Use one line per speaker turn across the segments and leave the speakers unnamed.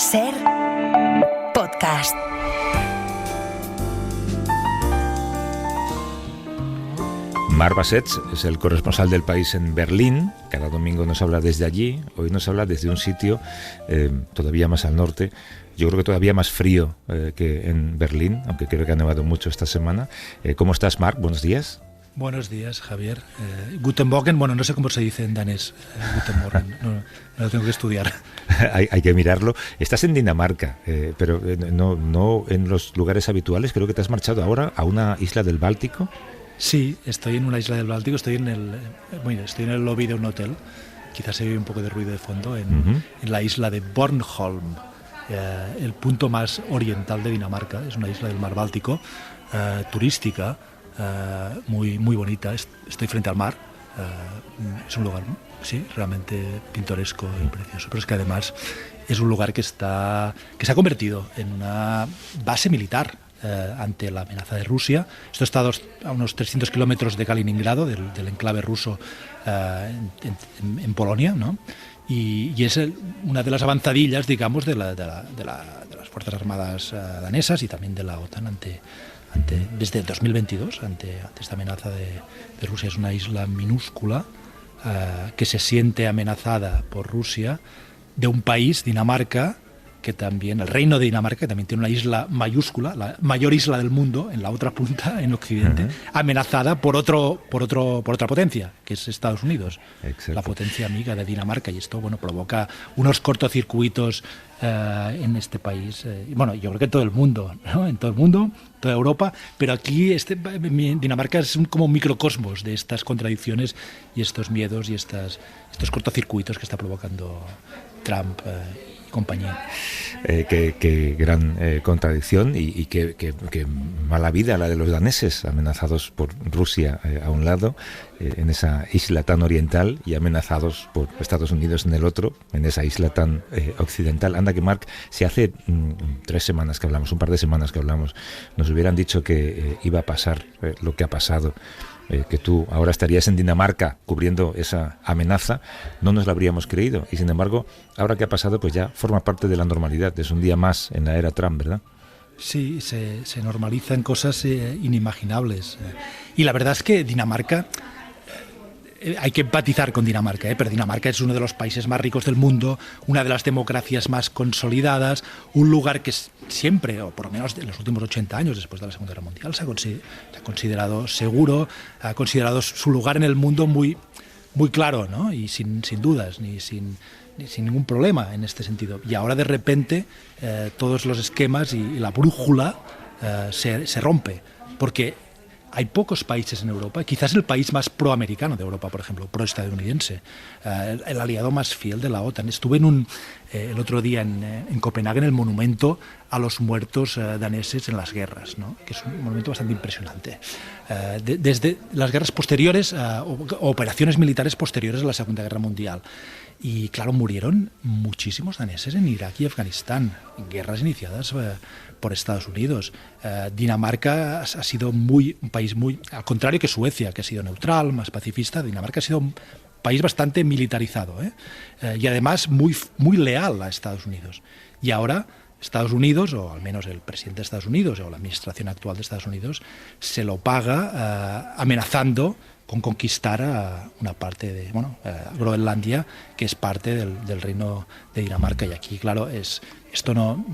SER Podcast.
Marc Bassets es el corresponsal del País en Berlín. Cada domingo nos habla desde allí. Hoy nos habla desde un sitio todavía más al norte. Yo creo que todavía más frío que en Berlín, aunque creo que ha nevado mucho esta semana. ¿Cómo estás, Marc? Buenos días.
Buenos días, Javier. Guten Morgen, bueno, no sé cómo se dice en danés. Guten Morgen, no lo tengo que estudiar.
hay que mirarlo. Estás en Dinamarca, pero no en los lugares habituales. Creo que te has marchado ahora a una isla del Báltico.
Sí, estoy en una isla del Báltico, estoy en el lobby de un hotel. Quizás se oye un poco de ruido de fondo en la isla de Bornholm, el punto más oriental de Dinamarca. Es una isla del mar Báltico, turística, muy bonita. Estoy frente al mar. Es un lugar, sí, realmente pintoresco y precioso. Pero es que además es un lugar que se ha convertido en una base militar ante la amenaza de Rusia. Esto está a unos 300 kilómetros de Kaliningrado, del enclave ruso en Polonia, ¿no? Y es una de las avanzadillas, digamos, de las Fuerzas Armadas danesas y también de la OTAN desde 2022, ante esta amenaza de Rusia. Es una isla minúscula que se siente amenazada por Rusia, de un país, Dinamarca, que también, el Reino de Dinamarca, que también tiene una isla mayúscula, la mayor isla del mundo, en la otra punta, en Occidente, amenazada por otra potencia, que es Estados Unidos. Exacto. La potencia amiga de Dinamarca, y esto, provoca unos cortocircuitos en este país. Yo creo que en todo el mundo, ¿no? En todo el mundo, toda Europa, pero aquí Dinamarca es como un microcosmos de estas contradicciones y estos miedos y estos cortocircuitos que está provocando Trump compañía.
Qué gran contradicción y qué mala vida la de los daneses, amenazados por Rusia a un lado, en esa isla tan oriental, y amenazados por Estados Unidos en el otro, en esa isla tan occidental. Anda que, Marc, si hace un par de semanas que hablamos, nos hubieran dicho que iba a pasar lo que ha pasado, que tú ahora estarías en Dinamarca cubriendo esa amenaza, no nos lo habríamos creído. Y sin embargo, ahora que ha pasado, pues ya forma parte de la normalidad. Es un día más en la era Trump, ¿verdad?
Sí, se normalizan cosas inimaginables. Y la verdad es que Dinamarca, hay que empatizar con Dinamarca, pero Dinamarca es uno de los países más ricos del mundo, una de las democracias más consolidadas, un lugar que siempre, o por lo menos en los últimos 80 años, después de la Segunda Guerra Mundial, se ha considerado seguro, ha considerado su lugar en el mundo muy claro, ¿no? Y sin dudas, ni sin ningún problema en este sentido. Y ahora de repente todos los esquemas y la brújula se rompe, porque hay pocos países en Europa, quizás el país más proamericano de Europa, por ejemplo, proestadounidense, el aliado más fiel de la OTAN. Estuve el otro día en Copenhague, en el monumento a los muertos daneses en las guerras, ¿no? Que es un monumento bastante impresionante. Desde las guerras posteriores, operaciones militares posteriores a la Segunda Guerra Mundial. Y claro, murieron muchísimos daneses en Irak y Afganistán, en guerras iniciadas por Estados Unidos. Dinamarca ha sido un país al contrario que Suecia, que ha sido neutral, más pacifista. Dinamarca ha sido un país bastante militarizado, y además muy leal a Estados Unidos. Y ahora Estados Unidos, o al menos el presidente de Estados Unidos, o la administración actual de Estados Unidos, se lo paga amenazando con conquistar a una parte de Groenlandia, que es parte del reino de Dinamarca. Y aquí, claro, esto no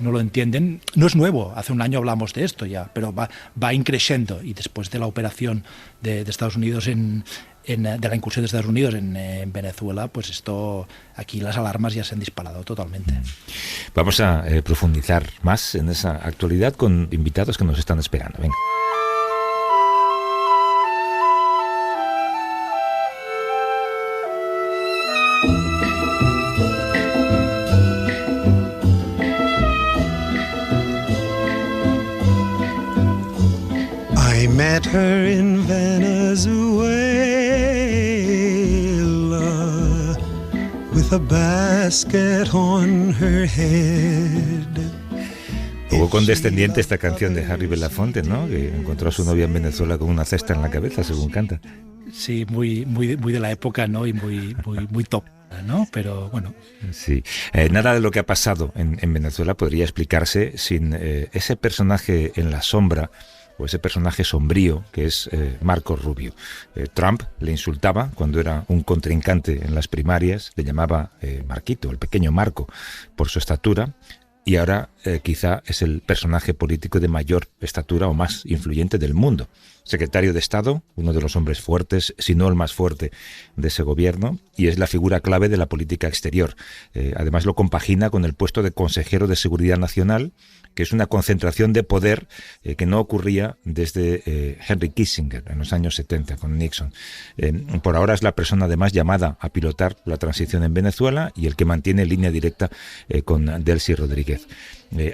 lo entienden. No es nuevo, hace un año hablamos de esto ya, pero va increciendo. Y después de la operación de Estados Unidos de la incursión de Estados Unidos en Venezuela, pues esto, aquí las alarmas ya se han disparado totalmente.
Vamos a profundizar más en esa actualidad con invitados que nos están esperando. Venga.
I met her in Venezuela with a basket on her head.
Poco condescendiente esta canción de Harry Belafonte, ¿no? Que encontró a su novia en Venezuela con una cesta en la cabeza, según canta.
Sí, muy de la época, ¿no? Y muy top. ¿no? Pero bueno.
Sí, nada de lo que ha pasado en Venezuela podría explicarse sin ese personaje en la sombra o ese personaje sombrío que es Marco Rubio. Trump le insultaba cuando era un contrincante en las primarias, le llamaba Marquito, el pequeño Marco, por su estatura. Y ahora quizá es el personaje político de mayor estatura o más influyente del mundo. Secretario de Estado, uno de los hombres fuertes, si no el más fuerte de ese gobierno, y es la figura clave de la política exterior. Además lo compagina con el puesto de consejero de Seguridad Nacional, que es una concentración de poder que no ocurría desde Henry Kissinger en los años 70 con Nixon. Por ahora es la persona además llamada a pilotar la transición en Venezuela y el que mantiene línea directa con Delcy Rodríguez.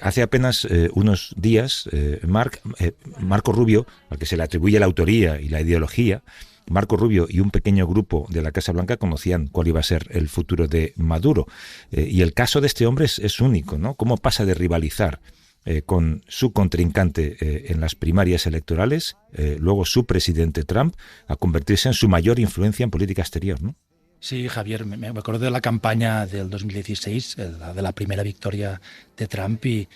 Hace apenas unos días, Marco Rubio, al que se le atribuye la autoría y la ideología, Marco Rubio y un pequeño grupo de la Casa Blanca conocían cuál iba a ser el futuro de Maduro. Y el caso de este hombre es único, ¿no? ¿Cómo pasa de rivalizar con su contrincante en las primarias electorales, luego su presidente Trump, a convertirse en su mayor influencia en política exterior, ¿no?
Sí, Javier, me acuerdo de la campaña del 2016, de la primera victoria de Trump, y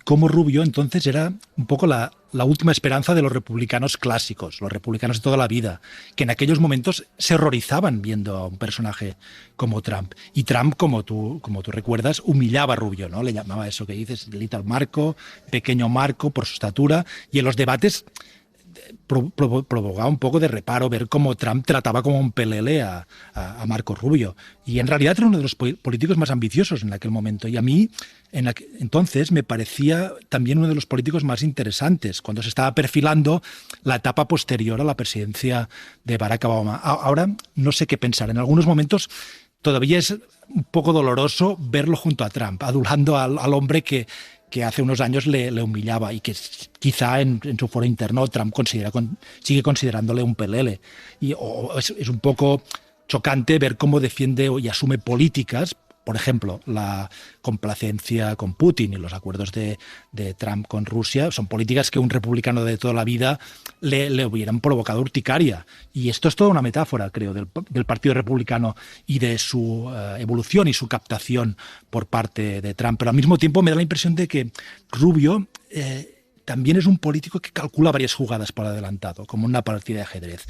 cómo Rubio entonces era un poco la última esperanza de los republicanos clásicos, los republicanos de toda la vida, que en aquellos momentos se horrorizaban viendo a un personaje como Trump. Y Trump, como tú recuerdas, humillaba a Rubio, ¿no? Le llamaba eso que dices, Little Marco, pequeño Marco, por su estatura, y en los debates provocaba un poco de reparo ver cómo Trump trataba como un pelele a Marco Rubio. Y en realidad era uno de los políticos más ambiciosos en aquel momento. Y a mí, entonces, me parecía también uno de los políticos más interesantes, cuando se estaba perfilando la etapa posterior a la presidencia de Barack Obama. Ahora no sé qué pensar. En algunos momentos todavía es un poco doloroso verlo junto a Trump, adulando al hombre que hace unos años le humillaba y que quizá en su foro interno Trump sigue considerándole un pelele. Es un poco chocante ver cómo defiende y asume políticas, por ejemplo, la complacencia con Putin y los acuerdos de Trump con Rusia, son políticas que un republicano de toda la vida le hubieran provocado urticaria. Y esto es toda una metáfora, creo, del Partido Republicano y de su evolución y su captación por parte de Trump. Pero al mismo tiempo me da la impresión de que Rubio también es un político que calcula varias jugadas por adelantado, como una partida de ajedrez.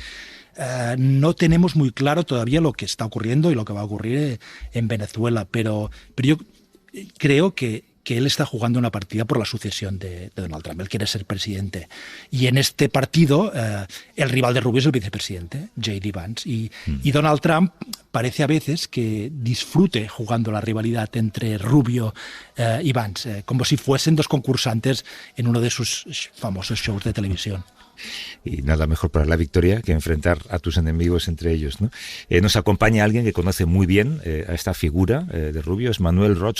No tenemos muy claro todavía lo que está ocurriendo y lo que va a ocurrir en Venezuela, pero yo creo que él está jugando una partida por la sucesión de Donald Trump. Él quiere ser presidente. Y en este partido, el rival de Rubio es el vicepresidente, J.D. Vance. Y Donald Trump parece a veces que disfrute jugando la rivalidad entre Rubio y Vance, como si fuesen dos concursantes en uno de sus famosos shows de televisión.
Y nada mejor para la victoria que enfrentar a tus enemigos entre ellos, ¿no? Nos acompaña alguien que conoce muy bien a esta figura de Rubio, es Manuel Roig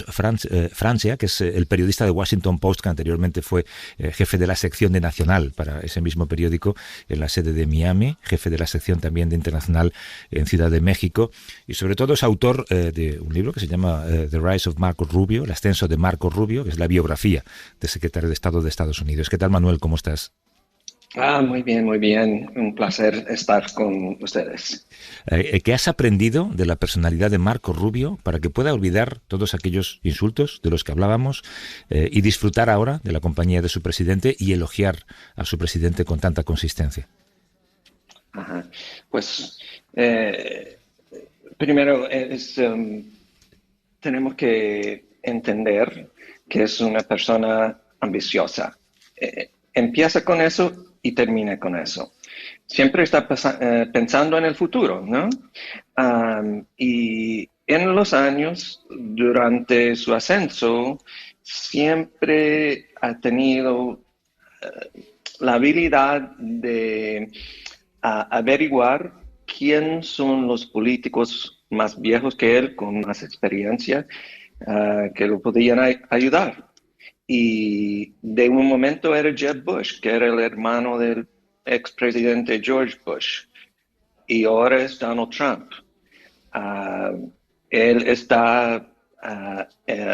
Francia, que es el periodista de Washington Post, que anteriormente fue jefe de la sección de Nacional para ese mismo periódico en la sede de Miami, jefe de la sección también de Internacional en Ciudad de México, y sobre todo es autor de un libro que se llama The Rise of Marco Rubio, el ascenso de Marco Rubio, que es la biografía del secretario de Estado de Estados Unidos. ¿Qué tal, Manuel? ¿Cómo estás?
Muy bien, muy bien. Un placer estar con ustedes.
¿Qué has aprendido de la personalidad de Marco Rubio para que pueda olvidar todos aquellos insultos de los que hablábamos y disfrutar ahora de la compañía de su presidente y elogiar a su presidente con tanta consistencia?
Ajá. Pues primero tenemos que entender que es una persona ambiciosa. Empieza con eso y termina con eso. Siempre está pensando en el futuro, ¿no? Y en los años, durante su ascenso, siempre ha tenido la habilidad de averiguar quién son los políticos más viejos que él, con más experiencia, que lo podían ayudar. Y de un momento era Jeb Bush, que era el hermano del expresidente George Bush. Y ahora es Donald Trump. Él está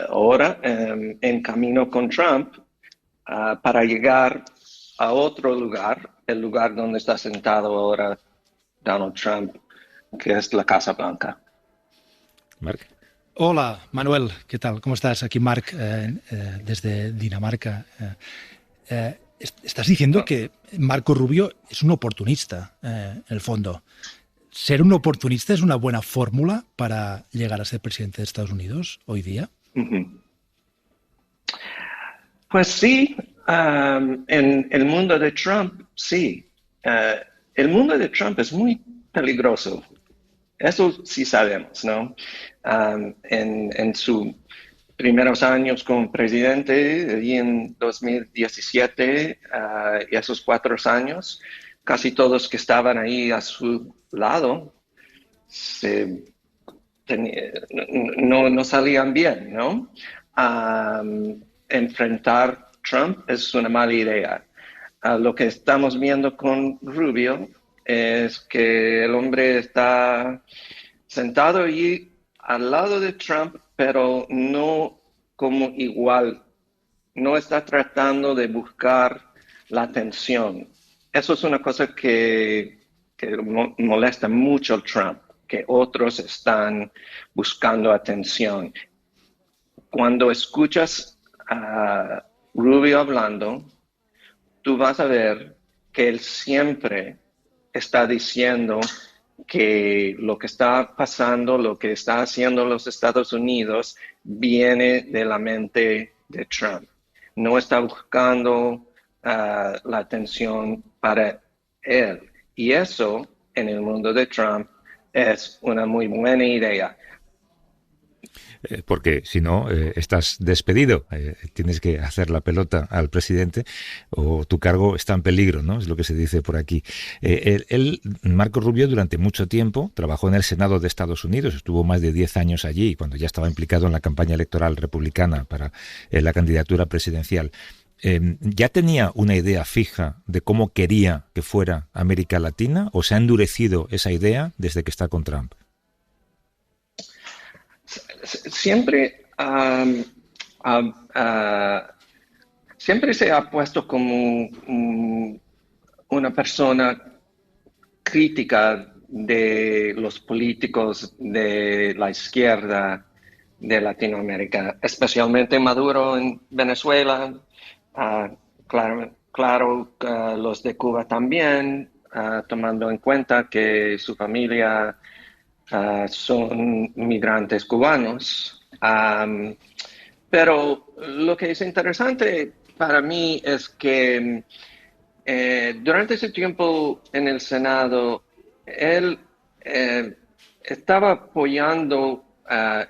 ahora en camino con Trump para llegar a otro lugar, el lugar donde está sentado ahora Donald Trump, que es la Casa Blanca.
Marc.
Hola, Manuel, ¿qué tal? ¿Cómo estás? Aquí Marc, desde Dinamarca. Estás diciendo que Marco Rubio es un oportunista, en el fondo. ¿Ser un oportunista es una buena fórmula para llegar a ser presidente de Estados Unidos hoy día?
Pues sí, en el mundo de Trump, sí. El mundo de Trump es muy peligroso. Eso sí sabemos, ¿no? En sus primeros años como presidente, y en 2017, y esos 4 años, casi todos que estaban ahí a su lado no salían bien, ¿no? Enfrentar Trump es una mala idea. Lo que estamos viendo con Rubio es que el hombre está sentado allí al lado de Trump, pero no como igual. No está tratando de buscar la atención. Eso es una cosa que molesta mucho a Trump, que otros están buscando atención. Cuando escuchas a Rubio hablando, tú vas a ver que él siempre está diciendo que lo que está pasando, lo que está haciendo los Estados Unidos, viene de la mente de Trump. No está buscando la atención para él. Y eso, en el mundo de Trump, es una muy buena idea.
Porque si no, estás despedido. Tienes que hacer la pelota al presidente o tu cargo está en peligro, ¿no? Es lo que se dice por aquí. Marco Rubio, durante mucho tiempo trabajó en el Senado de Estados Unidos, estuvo más de 10 años allí, cuando ya estaba implicado en la campaña electoral republicana para la candidatura presidencial. ¿Ya tenía una idea fija de cómo quería que fuera América Latina o se ha endurecido esa idea desde que está con Trump?
Siempre se ha puesto como una persona crítica de los políticos de la izquierda de Latinoamérica, especialmente Maduro en Venezuela, claro, los de Cuba también, tomando en cuenta que su familia son migrantes cubanos. Pero lo que es interesante para mí es que durante ese tiempo en el Senado, él estaba apoyando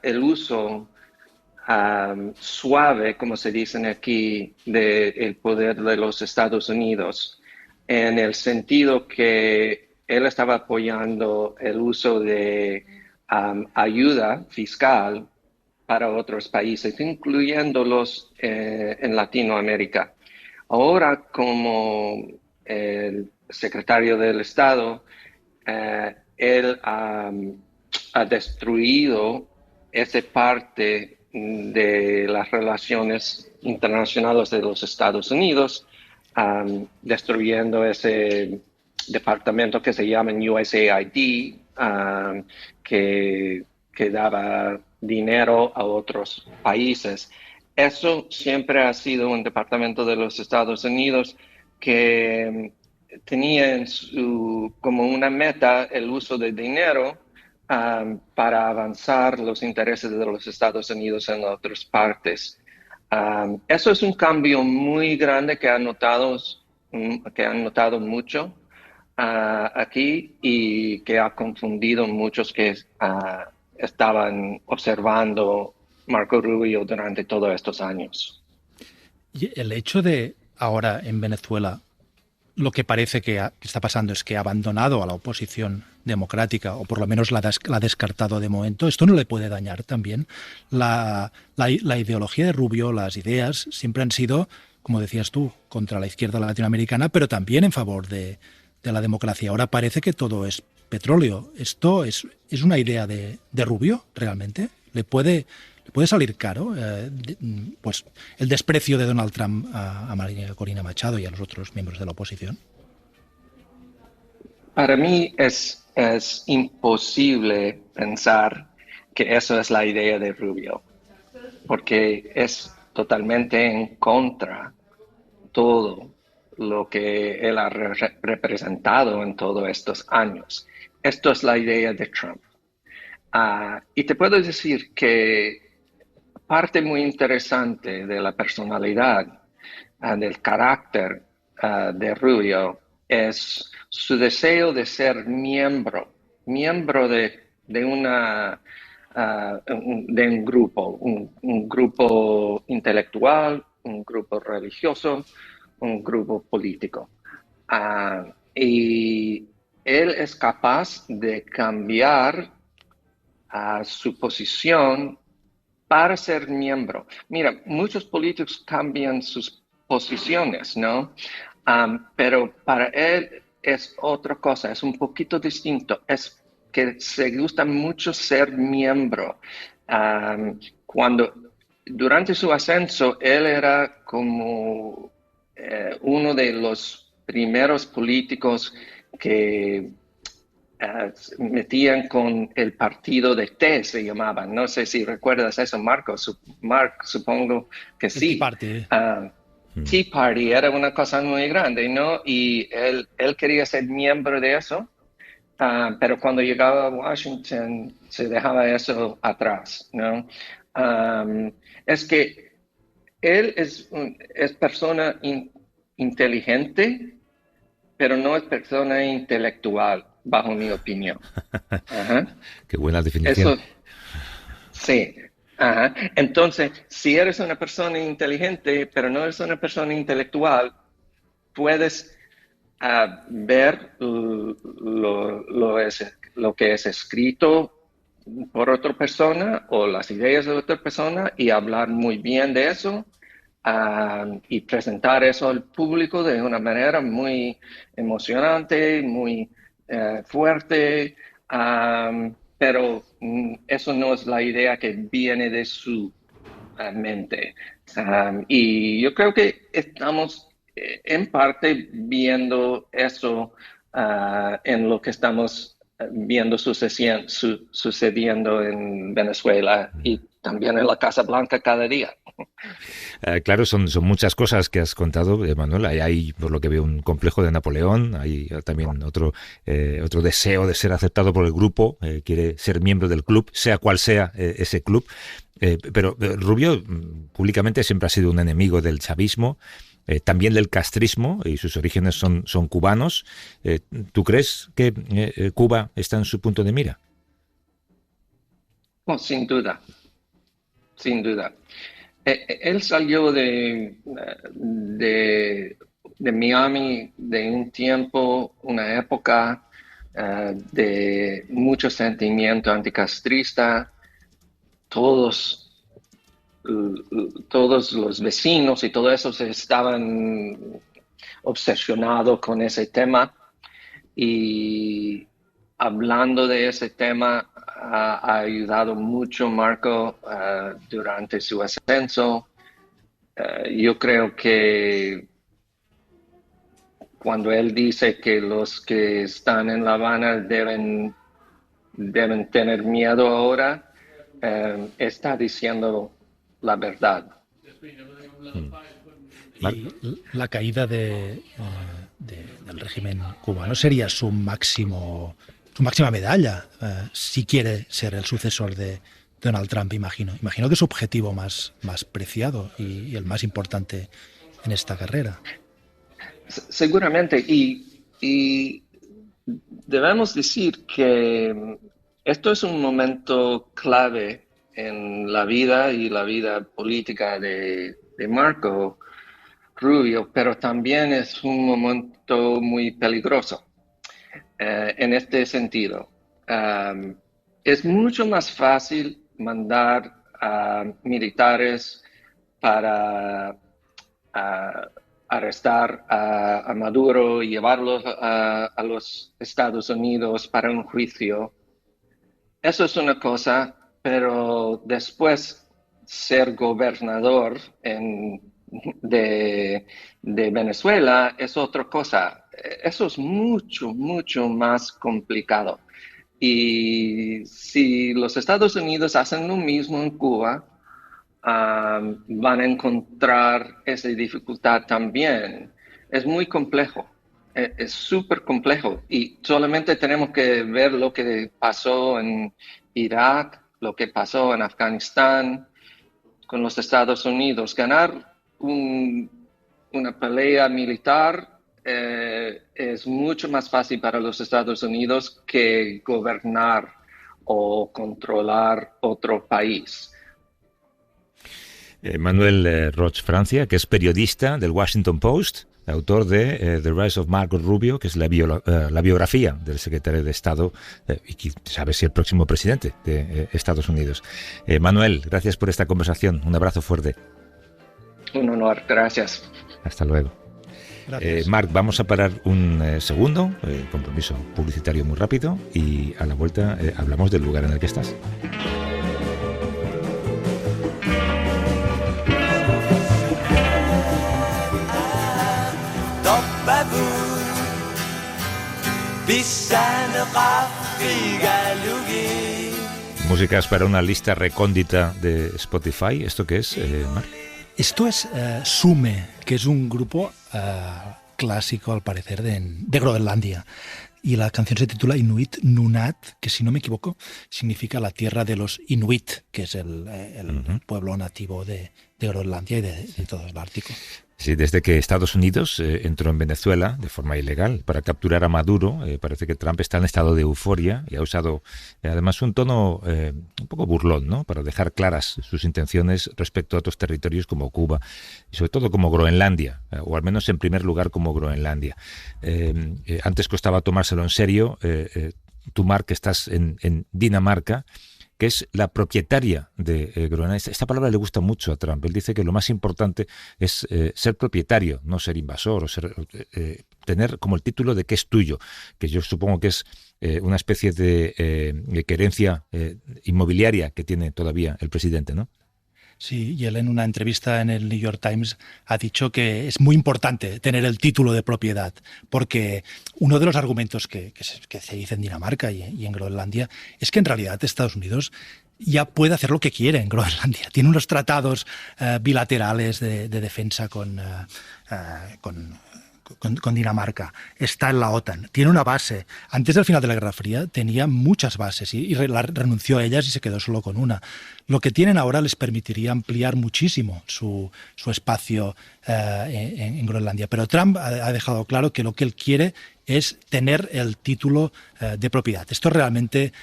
el uso suave, como se dice aquí, del poder de los Estados Unidos, en el sentido que él estaba apoyando el uso de ayuda fiscal para otros países, incluyéndolos en Latinoamérica. Ahora, como el secretario del Estado, él ha destruido esa parte de las relaciones internacionales de los Estados Unidos, destruyendo ese departamento que se llama USAID, que daba dinero a otros países. Eso siempre ha sido un departamento de los Estados Unidos que tenía como una meta el uso de dinero para avanzar los intereses de los Estados Unidos en otras partes. Eso es un cambio muy grande que han notado mucho aquí y que ha confundido muchos que estaban observando Marco Rubio durante todos estos años.
Y el hecho de ahora en Venezuela, lo que parece que está pasando es que ha abandonado a la oposición democrática, o por lo menos la ha descartado de momento. ¿Esto no le puede dañar también? La ideología de Rubio, las ideas, siempre han sido, como decías tú, contra la izquierda latinoamericana, pero también en favor de la democracia. Ahora parece que todo es petróleo. ¿Esto es una idea de Rubio realmente? ¿Le puede salir caro pues el desprecio de Donald Trump a María Corina Machado y a los otros miembros de la oposición?
Para mí es imposible pensar que eso es la idea de Rubio, porque es totalmente en contra de todo lo que él ha representado en todos estos años. Esto es la idea de Trump. Y te puedo decir que parte muy interesante de la personalidad, del carácter de Rubio, es su deseo de ser miembro de un grupo intelectual, un grupo religioso, un grupo político. Y él es capaz de cambiar su posición para ser miembro. Mira, muchos políticos cambian sus posiciones, ¿no? Pero para él es otra cosa, es un poquito distinto. Es que se gusta mucho ser miembro. Durante su ascenso, él era como uno de los primeros políticos que metían con el partido de té, se llamaban. No sé si recuerdas eso, Marcos. Mark, supongo que sí.
Tea Party.
Tea Party era una cosa muy grande, ¿no? Y él quería ser miembro de eso, pero cuando llegaba a Washington se dejaba eso atrás, ¿no? Es que él es persona inteligente, pero no es persona intelectual, bajo mi opinión. Ajá.
Qué buena definición.
Eso, sí. Ajá. Entonces, si eres una persona inteligente, pero no eres una persona intelectual, puedes ver lo que es escrito por otra persona o las ideas de otra persona y hablar muy bien de eso. Y presentar eso al público de una manera muy emocionante, muy fuerte, pero eso no es la idea que viene de su mente. Y yo creo que estamos en parte viendo eso en lo que estamos viendo sucediendo en Venezuela y también en la Casa Blanca cada día.
Claro, son muchas cosas que has contado, Manuel. Hay, por lo que veo, un complejo de Napoleón. Hay también otro deseo de ser aceptado por el grupo. Quiere ser miembro del club, sea cual sea ese club. Pero Rubio públicamente siempre ha sido un enemigo del chavismo, también del castrismo, y sus orígenes son cubanos. ¿Tú crees que Cuba está en su punto de mira?
Oh, sin duda, sin duda. Él salió de Miami de un tiempo, una época de mucho sentimiento anticastrista. Todos los vecinos y todo eso se estaban obsesionados con ese tema. Y hablando de ese tema, ha ayudado mucho Marco durante su ascenso. Yo creo que cuando él dice que los que están en La Habana deben tener miedo ahora, está diciendo la verdad.
Y la caída del régimen cubano sería su máxima medalla, si quiere ser el sucesor de Donald Trump, imagino. Imagino que es su objetivo más preciado y el más importante en esta carrera.
Seguramente, y debemos decir que esto es un momento clave en la vida y la vida política de Marco Rubio, pero también es un momento muy peligroso en este sentido. Es mucho más fácil mandar a militares para arrestar a Maduro y llevarlos a los Estados Unidos para un juicio. Eso es una cosa, pero después ser gobernador de Venezuela es otra cosa. Eso es mucho, mucho más complicado. Y si los Estados Unidos hacen lo mismo en Cuba, van a encontrar esa dificultad también. Es muy complejo, es súper complejo y solamente tenemos que ver lo que pasó en Irak, lo que pasó en Afganistán con los Estados Unidos. Ganar una pelea militar es mucho más fácil para los Estados Unidos que gobernar o controlar otro país.
Manuel Roig Francia, que es periodista del Washington Post, autor de The Rise of Marco Rubio, que es la biografía del secretario de Estado y quién sabe si el próximo presidente de Estados Unidos. Manuel, gracias por esta conversación. Un abrazo fuerte.
Un honor, gracias.
Hasta luego. Marc, vamos a parar un segundo, compromiso publicitario muy rápido, y a la vuelta hablamos del lugar en el que estás. Músicas para una lista recóndita de Spotify. ¿Esto qué es, Marc?
Esto es Sume, que es un grupo clásico, al parecer, de Groenlandia. Y la canción se titula Inuit Nunat, que si no me equivoco significa la tierra de los Inuit, que es el pueblo nativo de Groenlandia y de todo el Ártico.
Sí, desde que Estados Unidos entró en Venezuela de forma ilegal para capturar a Maduro, parece que Trump está en estado de euforia y ha usado además un tono un poco burlón, ¿no?, para dejar claras sus intenciones respecto a otros territorios como Cuba y sobre todo como Groenlandia, o al menos en primer lugar como Groenlandia. Antes costaba tomárselo en serio. Tú, Marc, que estás en Dinamarca, que es la propietaria de Groenlandia. Esta palabra le gusta mucho a Trump. Él dice que lo más importante es ser propietario, no ser invasor, o tener como el título de que es tuyo, que yo supongo que es una especie de querencia inmobiliaria que tiene todavía el presidente, ¿no?
Sí, y él en una entrevista en el New York Times ha dicho que es muy importante tener el título de propiedad, porque uno de los argumentos que se dice en Dinamarca y en Groenlandia es que en realidad Estados Unidos ya puede hacer lo que quiere en Groenlandia. Tiene unos tratados bilaterales de defensa con Dinamarca, está en la OTAN, tiene una base. Antes del final de la Guerra Fría tenía muchas bases y renunció a ellas y se quedó solo con una. Lo que tienen ahora les permitiría ampliar muchísimo su espacio en Groenlandia. Pero Trump ha dejado claro que lo que él quiere es tener el título de propiedad. Esto es realmente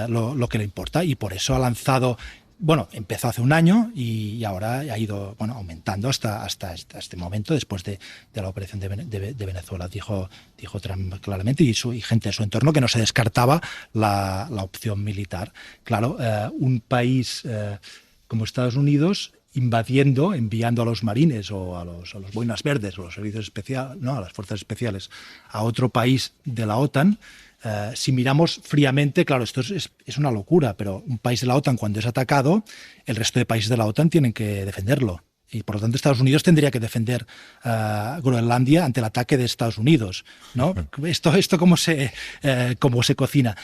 lo que le importa, y por eso ha lanzado... Bueno, empezó hace un año y ahora ha ido aumentando hasta este momento, después de la operación de Venezuela. Dijo Trump claramente, y gente de su entorno, que no se descartaba la opción militar. Claro, un país como Estados Unidos enviando a los marines o a los boinas verdes o a los servicios especiales, no, a las fuerzas especiales, a otro país de la OTAN. Si miramos fríamente, claro, esto es una locura, pero un país de la OTAN, cuando es atacado, el resto de países de la OTAN tienen que defenderlo. Y por lo tanto Estados Unidos tendría que defender Groenlandia ante el ataque de Estados Unidos, ¿no? Esto cómo se cocina.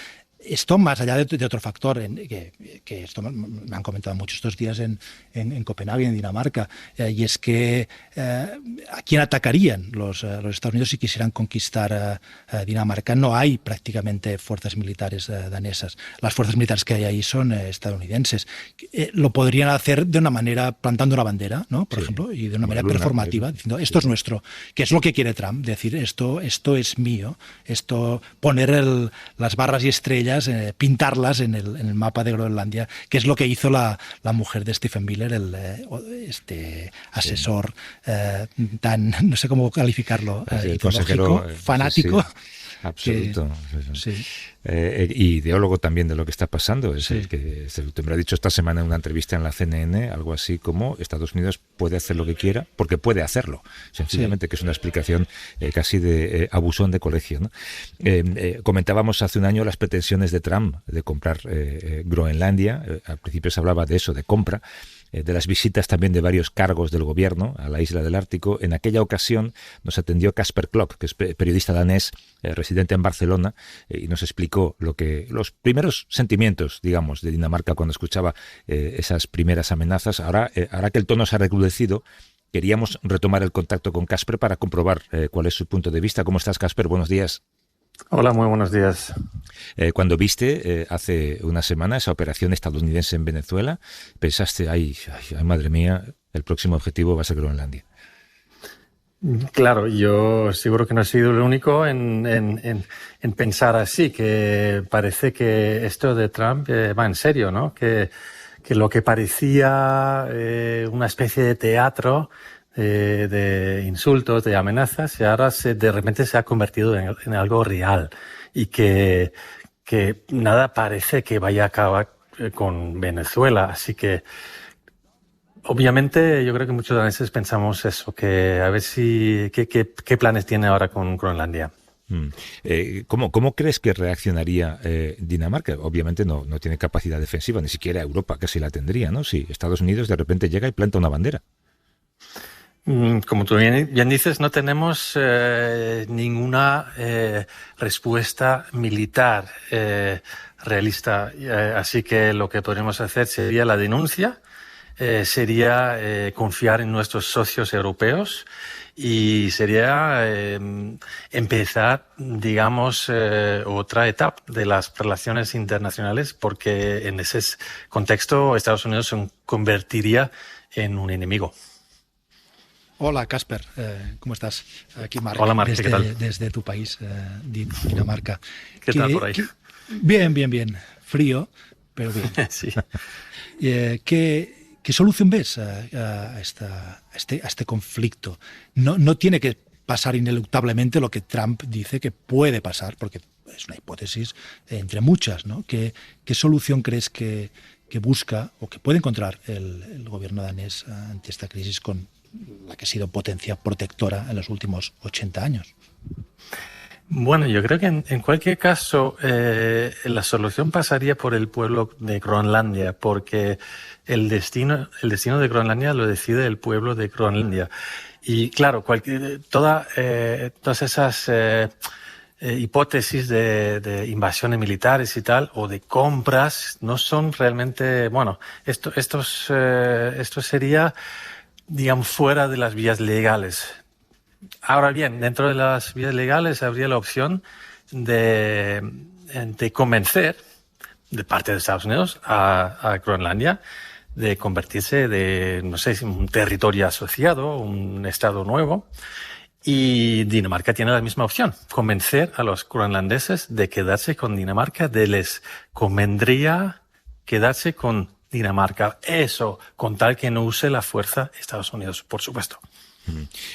Esto, más allá de otro factor, que esto me han comentado mucho estos días en Copenhague, en Dinamarca, y es que ¿a quién atacarían los Estados Unidos si quisieran conquistar Dinamarca? No hay prácticamente fuerzas militares danesas. Las fuerzas militares que hay ahí son estadounidenses. Lo podrían hacer de una manera plantando una bandera, ¿no?, por ejemplo, y de una manera performativa, diciendo esto es nuestro, que es lo que quiere Trump, decir esto es mío, poner las barras y estrellas, pintarlas en el mapa de Groenlandia, que es lo que hizo la mujer de Stephen Miller, este asesor tan, no sé cómo calificarlo, ideológico, fanático.
Sí. Absoluto. Sí. Ideólogo también de lo que está pasando. Es el que te me ha dicho esta semana en una entrevista en la CNN, algo así como Estados Unidos puede hacer lo que quiera porque puede hacerlo. Sencillamente, que es una explicación casi de abusón de colegio, ¿no? Comentábamos hace un año las pretensiones de Trump de comprar Groenlandia. Al principio se hablaba de eso, de compra. de las visitas también de varios cargos del gobierno a la isla del Ártico. En aquella ocasión nos atendió Kasper Klock, que es periodista danés, residente en Barcelona, y nos explicó los primeros sentimientos, digamos, de Dinamarca cuando escuchaba esas primeras amenazas. Ahora que el tono se ha recrudecido, queríamos retomar el contacto con Kasper para comprobar cuál es su punto de vista. ¿Cómo estás, Kasper? Buenos días.
Hola, muy buenos días.
Cuando viste hace una semana esa operación estadounidense en Venezuela, pensaste, ay, madre mía, el próximo objetivo va a ser Groenlandia.
Claro, yo seguro que no he sido el único en pensar así, que parece que esto de Trump va en serio, ¿no? Que lo que parecía una especie de teatro de insultos, de amenazas, y ahora de repente se ha convertido en algo real y que nada parece que vaya a acabar con Venezuela. Así que obviamente yo creo que muchos daneses pensamos eso, que a ver qué planes tiene ahora con Groenlandia.
¿Cómo crees que reaccionaría Dinamarca? Obviamente no tiene capacidad defensiva, ni siquiera Europa casi la tendría, ¿no? Si Estados Unidos de repente llega y planta una bandera.
Como tú bien dices, no tenemos ninguna respuesta militar realista, así que lo que podríamos hacer sería la denuncia, sería confiar en nuestros socios europeos y sería empezar, digamos, otra etapa de las relaciones internacionales, porque en ese contexto Estados Unidos se convertiría en un enemigo.
Hola, Kasper, ¿cómo estás? Aquí Marc.
Hola, Marc, ¿qué tal?
Desde tu país, Dinamarca.
¿Qué tal por ahí?
Bien. Frío, pero bien.
Sí.
¿Qué solución ves a este conflicto? No tiene que pasar ineluctablemente lo que Trump dice que puede pasar, porque es una hipótesis entre muchas, ¿no? ¿Qué solución crees que busca o que puede encontrar el gobierno danés ante esta crisis con la que ha sido potencia protectora en los últimos 80 años?
Bueno, yo creo que en cualquier caso la solución pasaría por el pueblo de Groenlandia, porque el destino de Groenlandia lo decide el pueblo de Groenlandia. Y claro, todas esas hipótesis de invasiones militares y tal, o de compras, no son realmente, bueno, esto sería, digamos, fuera de las vías legales. Ahora bien, dentro de las vías legales habría la opción de convencer de parte de Estados Unidos a Groenlandia de convertirse en un territorio asociado, un estado nuevo. Y Dinamarca tiene la misma opción, convencer a los groenlandeses de quedarse con Dinamarca, les convendría quedarse con Dinamarca. Eso, con tal que no use la fuerza Estados Unidos, por supuesto.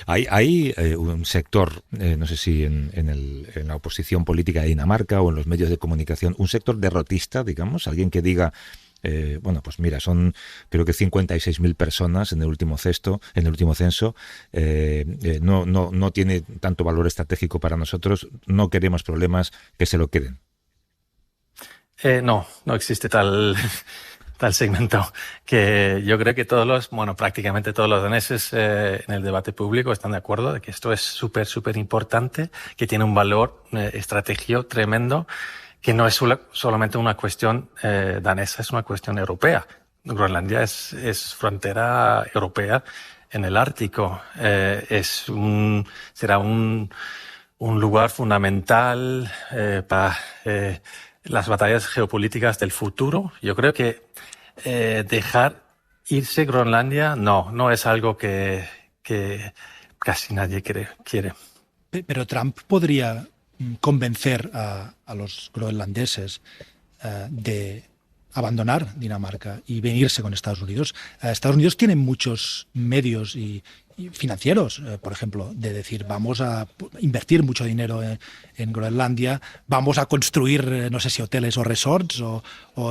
Hay un sector, no sé si en la oposición política de Dinamarca o en los medios de comunicación, un sector derrotista, digamos, alguien que diga, bueno, pues mira, son creo que 56.000 personas en el último censo, no tiene tanto valor estratégico para nosotros, no queremos problemas, que se lo queden.
No existe tal segmento, que yo creo que prácticamente todos los daneses en el debate público están de acuerdo de que esto es súper importante, que tiene un valor estratégico tremendo, que no es solamente una cuestión danesa, es una cuestión europea. Groenlandia es frontera europea en el Ártico. Será un lugar fundamental para las batallas geopolíticas del futuro. Yo creo que dejar irse Groenlandia no es algo que casi nadie quiere.
Pero Trump podría convencer a los groenlandeses de abandonar Dinamarca y venirse con Estados Unidos. Estados Unidos tiene muchos medios y financieros, por ejemplo, de decir vamos a invertir mucho dinero en Groenlandia, vamos a construir, no sé si hoteles o resorts o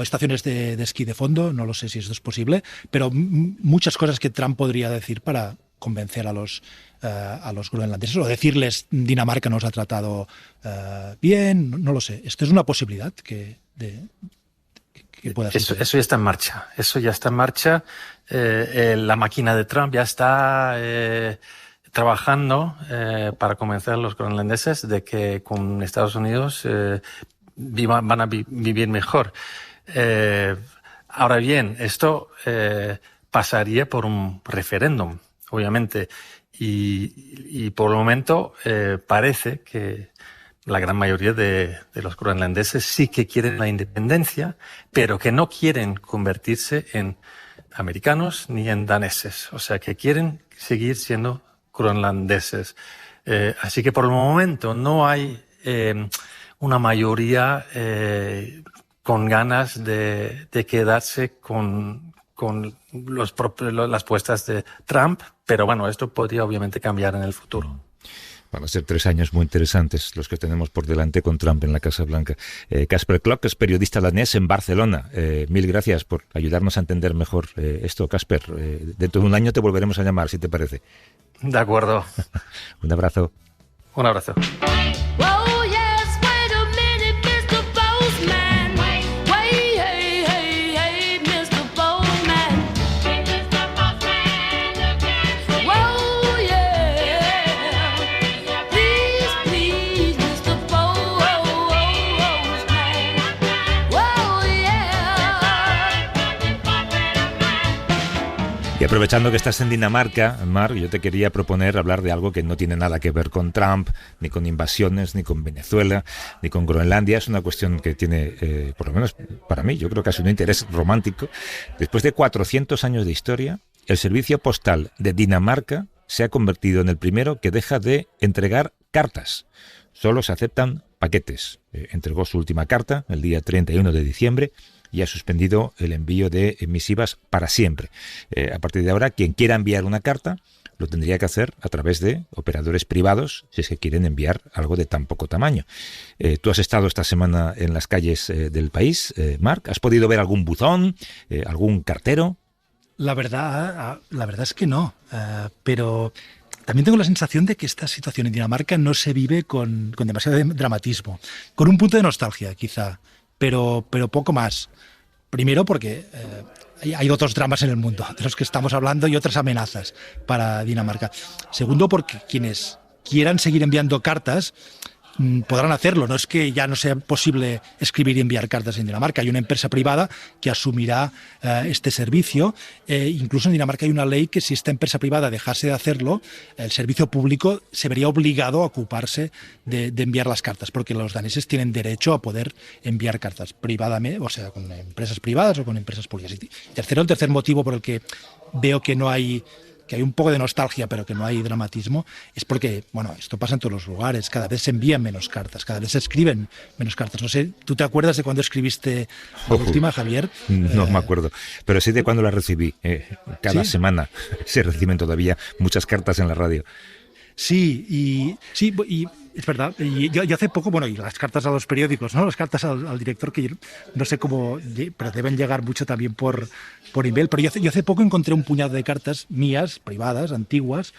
estaciones de esquí de fondo, no lo sé si esto es posible, pero muchas cosas que Trump podría decir para convencer a los groenlandeses o decirles Dinamarca nos ha tratado bien, no lo sé. Esto es una posibilidad que que pueda suceder.
Eso ya está en marcha. Eso ya está en marcha. La máquina de Trump ya está trabajando para convencer a los groenlandeses de que con Estados Unidos van a vivir mejor. Ahora bien, esto pasaría por un referéndum, obviamente, y por el momento parece que la gran mayoría de los groenlandeses sí que quieren la independencia, pero que no quieren convertirse en americanos ni en daneses. O sea, que quieren seguir siendo groenlandeses. Así que por el momento no hay una mayoría con ganas de quedarse con las puestas de Trump, pero bueno, esto podría obviamente cambiar en el futuro.
Van a ser 3 años muy interesantes los que tenemos por delante con Trump en la Casa Blanca. Casper Klock es periodista danés en Barcelona. Mil gracias por ayudarnos a entender mejor esto, Casper. Dentro de un año te volveremos a llamar, si te parece.
De acuerdo.
Un abrazo.
Un abrazo.
Y aprovechando que estás en Dinamarca, Marc, yo te quería proponer hablar de algo que no tiene nada que ver con Trump, ni con invasiones, ni con Venezuela, ni con Groenlandia. Es una cuestión que tiene, por lo menos para mí, yo creo casi un interés romántico. Después de 400 años de historia, el servicio postal de Dinamarca se ha convertido en el primero que deja de entregar cartas. Solo se aceptan paquetes. Entregó su última carta el día 31 de diciembre y ha suspendido el envío de misivas para siempre. A partir de ahora, quien quiera enviar una carta lo tendría que hacer a través de operadores privados si es que quieren enviar algo de tan poco tamaño. Tú has estado esta semana en las calles del país, Marc. ¿Has podido ver algún buzón, algún cartero?
La verdad es que no, pero también tengo la sensación de que esta situación en Dinamarca no se vive con demasiado dramatismo, con un punto de nostalgia quizá, pero poco más. Primero porque hay otros dramas en el mundo de los que estamos hablando y otras amenazas para Dinamarca. Segundo porque quienes quieran seguir enviando cartas podrán hacerlo. No es que ya no sea posible escribir y enviar cartas en Dinamarca. Hay una empresa privada que asumirá este servicio. Incluso en Dinamarca hay una ley que si esta empresa privada dejase de hacerlo, el servicio público se vería obligado a ocuparse de enviar las cartas, porque los daneses tienen derecho a poder enviar cartas privadamente, o sea, con empresas privadas o con empresas públicas. Y tercero, el tercer motivo por el que veo que hay un poco de nostalgia, pero que no hay dramatismo, es porque, bueno, esto pasa en todos los lugares, cada vez se envían menos cartas, cada vez se escriben menos cartas. No sé, ¿tú te acuerdas de cuando escribiste la última, Javier?
No me acuerdo, pero sí de cuando la recibí. Cada semana se reciben todavía muchas cartas en la radio.
Sí, y es verdad. Y yo hace poco, bueno, y las cartas a los periódicos, ¿no? Las cartas al director, que no sé cómo, pero deben llegar mucho también por email. Pero yo hace poco encontré un puñado de cartas mías, privadas, antiguas,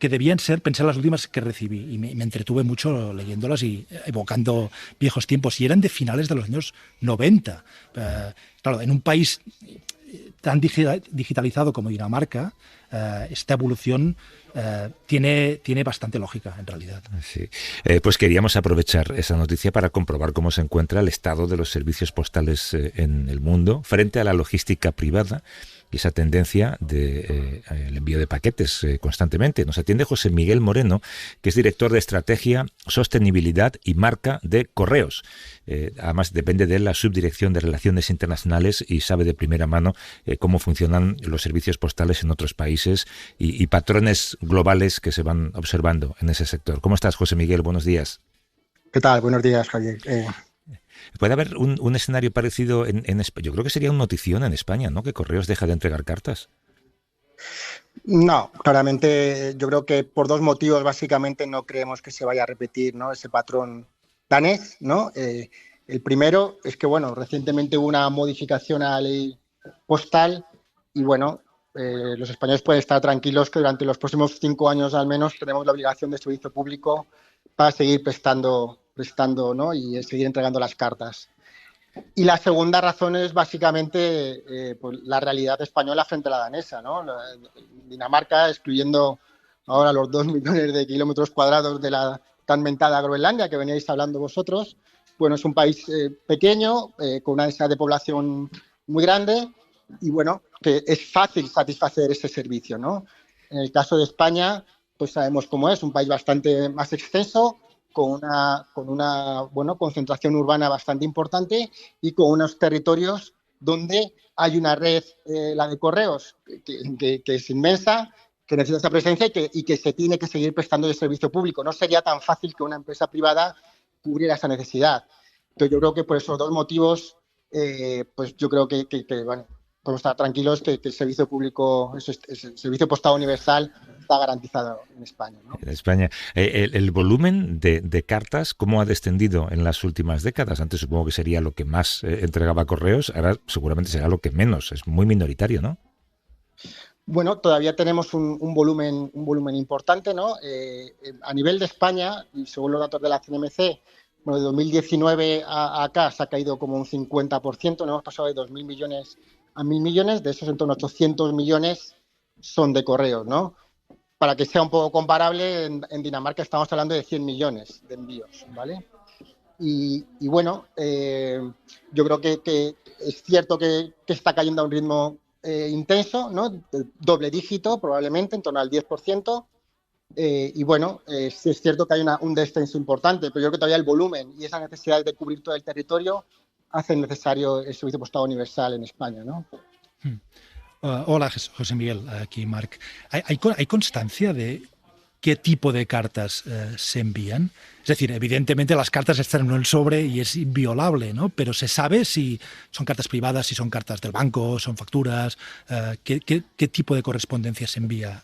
que debían ser, pensé, las últimas que recibí. Y me entretuve mucho leyéndolas y evocando viejos tiempos. Y eran de finales de los años 90. Claro, en un país tan digitalizado como Dinamarca, esta evolución tiene bastante lógica, en realidad.
Sí. Pues queríamos aprovechar esa noticia para comprobar cómo se encuentra el estado de los servicios postales en el mundo frente a la logística privada y esa tendencia de el envío de paquetes constantemente. Nos atiende José Miguel Moreno, que es director de Estrategia, Sostenibilidad y Marca de Correos. Además, depende de la Subdirección de Relaciones Internacionales y sabe de primera mano cómo funcionan los servicios postales en otros países y patrones globales que se van observando en ese sector. ¿Cómo estás, José Miguel? Buenos días.
¿Qué tal? Buenos días, Javier.
¿Puede haber un escenario parecido en España? Yo creo que sería una notición en España, ¿no? Que Correos deja de entregar cartas.
No, claramente yo creo que por dos motivos básicamente no creemos que se vaya a repetir, ¿no?, ese patrón danés, ¿no? El primero es que, bueno, recientemente hubo una modificación a la ley postal y, bueno, los españoles pueden estar tranquilos que durante los próximos 5 años al menos tenemos la obligación de servicio público para seguir prestando, ¿no?, y seguir entregando las cartas. Y la segunda razón es básicamente pues la realidad española frente a la danesa, ¿no? Dinamarca, excluyendo ahora los 2 millones de kilómetros cuadrados de la tan mentada Groenlandia que veníais hablando vosotros, bueno, es un país pequeño, con una densidad de población muy grande y, bueno, que es fácil satisfacer ese servicio, ¿no? En el caso de España, pues sabemos cómo es, un país bastante más extenso, con una bueno, concentración urbana bastante importante y con unos territorios donde hay una red, la de correos, que es inmensa, que necesita esa presencia y que se tiene que seguir prestando de servicio público. No sería tan fácil que una empresa privada cubriera esa necesidad. Entonces, yo creo que por esos dos motivos, pues yo creo que bueno, podemos estar tranquilos que el servicio público, el servicio postal universal está garantizado en España, ¿no?
En España. El volumen de cartas, ¿cómo ha descendido en las últimas décadas? Antes supongo que sería lo que más entregaba Correos, ahora seguramente será lo que menos. Es muy minoritario, ¿no?
Bueno, todavía tenemos un volumen importante, ¿no? A nivel de España, y según los datos de la CNMC, bueno, de 2019 a acá se ha caído como un 50%, ¿no? Hemos pasado de 2.000 millones a 1.000 millones, de esos en torno a 800 millones son de correos, ¿no? Para que sea un poco comparable, en Dinamarca estamos hablando de 100 millones de envíos, ¿vale? Y bueno, yo creo que es cierto que está cayendo a un ritmo intenso, ¿no? De doble dígito, probablemente, en torno al 10%. Y bueno, sí es cierto que hay un descenso importante, pero yo creo que todavía el volumen y esa necesidad de cubrir todo el territorio hacen necesario el servicio postal universal en España, ¿no?
Hola, José Miguel, aquí Marc. ¿Hay constancia de qué tipo de cartas se envían? Es decir, evidentemente las cartas están en el sobre y es inviolable, ¿no? Pero ¿se sabe si son cartas privadas, si son cartas del banco, son facturas? ¿Qué tipo de correspondencia se envía?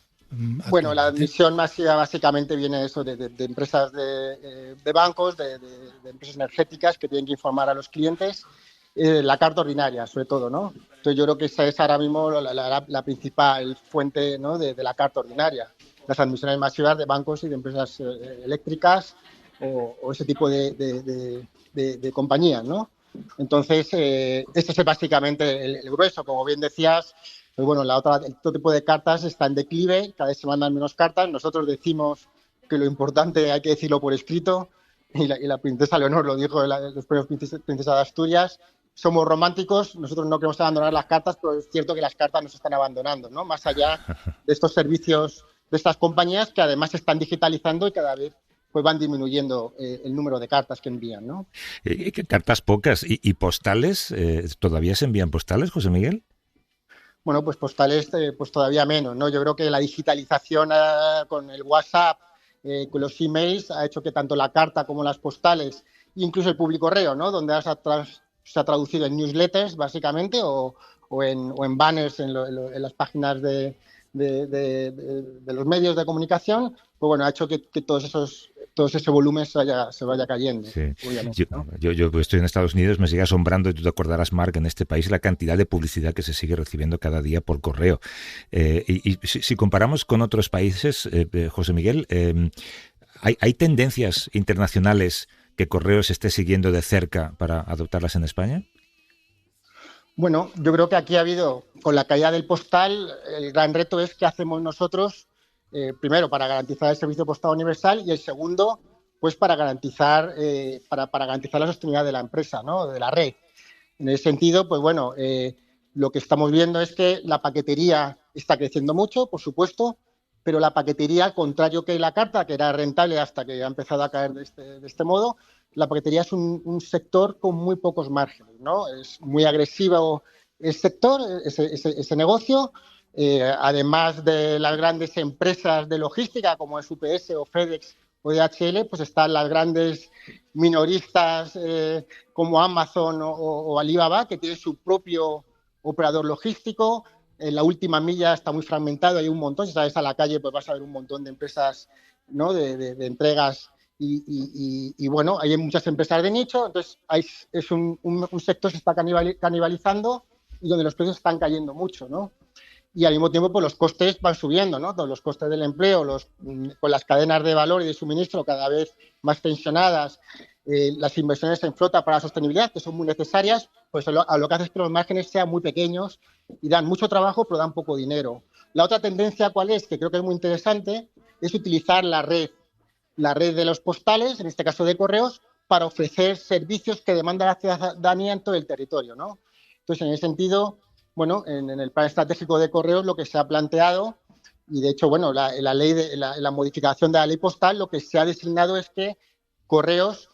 Bueno, la admisión masiva básicamente viene de eso, de empresas de bancos, de empresas energéticas que tienen que informar a los clientes. La carta ordinaria, sobre todo, ¿no? Entonces yo creo que esa es ahora mismo la principal fuente, ¿no? de la carta ordinaria. Las admisiones masivas de bancos y de empresas eléctricas o ese tipo de compañías, ¿no? Entonces, este es básicamente el grueso. Como bien decías, pues bueno, el otro tipo de cartas está en declive, cada vez se mandan menos cartas. Nosotros decimos que lo importante hay que decirlo por escrito, y la princesa Leonor lo dijo, los premios Princesa de Asturias. Somos románticos, nosotros no queremos abandonar las cartas, pero es cierto que las cartas nos están abandonando, ¿no? Más allá de estos servicios de estas compañías que además se están digitalizando y cada vez pues van disminuyendo el número de cartas que envían, ¿no?
Cartas pocas. ¿Y postales? ¿Todavía se envían postales, José Miguel?
Bueno, pues postales pues todavía menos, ¿no? Yo creo que la digitalización con el WhatsApp, con los emails, ha hecho que tanto la carta como las postales, incluso el publicorreo, ¿no? Donde se ha traducido en newsletters, básicamente, o en banners en las páginas de los medios de comunicación, pues bueno, ha hecho que todo ese volumen se vaya cayendo. Sí. Obviamente, ¿no?
Yo estoy en Estados Unidos, me sigue asombrando, y tú te acordarás, Marc, en este país la cantidad de publicidad que se sigue recibiendo cada día por correo. Y si comparamos con otros países, José Miguel, ¿hay tendencias internacionales que Correos esté siguiendo de cerca para adoptarlas en España?
Bueno, yo creo que aquí ha habido, con la caída del postal, el gran reto es qué hacemos nosotros, primero, para garantizar el servicio postal universal, y el segundo, pues para garantizar la sostenibilidad de la empresa, ¿no? De la red. En ese sentido, pues bueno, lo que estamos viendo es que la paquetería está creciendo mucho, por supuesto, pero la paquetería, al contrario que la carta, que era rentable hasta que ha empezado a caer de este modo, la paquetería es un sector con muy pocos márgenes, ¿no? Es muy agresivo el sector, ese negocio. Además de las grandes empresas de logística como es UPS o FedEx o DHL, pues están las grandes minoristas como Amazon o Alibaba, que tienen su propio operador logístico. En la última milla está muy fragmentado, hay un montón. Si sales a la calle, pues vas a ver un montón de empresas, ¿no? de entregas y bueno, hay muchas empresas de nicho. Entonces es un sector que se está canibalizando y donde los precios están cayendo mucho, ¿no? Y al mismo tiempo pues los costes van subiendo, ¿no? Todos los costes del empleo, con las cadenas de valor y de suministro cada vez más tensionadas, las inversiones en flota para la sostenibilidad, que son muy necesarias, pues a lo que hace es que los márgenes sean muy pequeños y dan mucho trabajo, pero dan poco dinero. La otra tendencia, ¿cuál es? Que creo que es muy interesante, es utilizar la red de los postales, en este caso de correos, para ofrecer servicios que demanda la ciudadanía en todo el territorio, ¿no? Entonces, en ese sentido, bueno, en el plan estratégico de correos lo que se ha planteado, y de hecho, bueno, la modificación de la ley postal, lo que se ha designado es que correos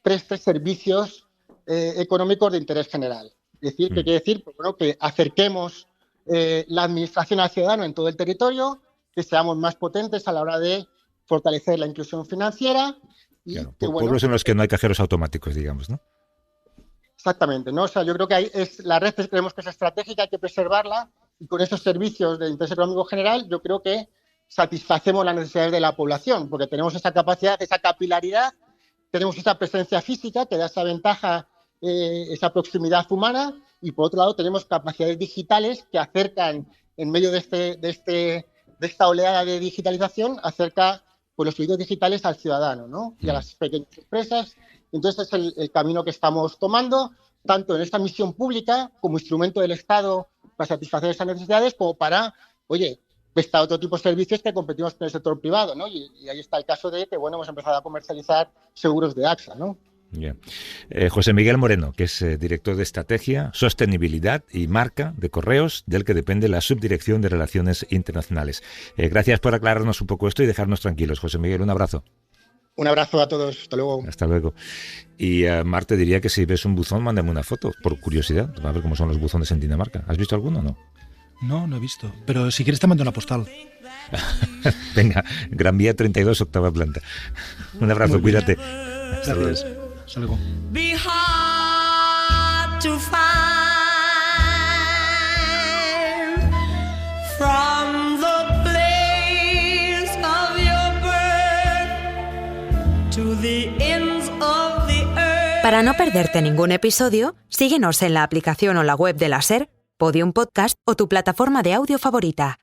preste servicios económicos de interés general. Es decir, ¿qué quiere decir? Pues, bueno, que acerquemos la administración al ciudadano en todo el territorio, que seamos más potentes a la hora de fortalecer la inclusión financiera. Y
claro,
que, bueno,
pueblos en los que no hay cajeros automáticos, digamos, ¿no?
Exactamente, ¿no? O sea, yo creo que la red creemos que es estratégica, hay que preservarla, y con esos servicios de interés económico general yo creo que satisfacemos las necesidades de la población, porque tenemos esa capacidad, esa capilaridad, tenemos esa presencia física que da esa ventaja, esa proximidad humana, y por otro lado tenemos capacidades digitales que acercan, en medio de esta oleada de digitalización, acerca pues, los servicios digitales al ciudadano, ¿no? Y a las pequeñas empresas. Entonces es el camino que estamos tomando, tanto en esta misión pública como instrumento del Estado para satisfacer esas necesidades, como para, prestar otro tipo de servicios que competimos con el sector privado, ¿no? Y ahí está el caso de que, bueno, hemos empezado a comercializar seguros de AXA, ¿no?
Yeah. José Miguel Moreno, que es director de Estrategia, Sostenibilidad y Marca de Correos, del que depende la Subdirección de Relaciones Internacionales. Gracias por aclararnos un poco esto y dejarnos tranquilos. José Miguel, un abrazo.
Un abrazo a todos. Hasta luego.
Hasta luego. Y Marte diría que si ves un buzón, mándame una foto, por curiosidad. A ver cómo son los buzones en Dinamarca. ¿Has visto alguno o no?
No, no he visto. Pero si quieres te mando una postal.
Venga, Gran Vía 32, octava planta. Un abrazo, cuídate.
Hasta luego. Hasta luego.
Be hard to find from the place of your birth to the ends of the earth.
Para no perderte ningún episodio, síguenos en la aplicación o la web de la SER, Podium Podcast o tu plataforma de audio favorita.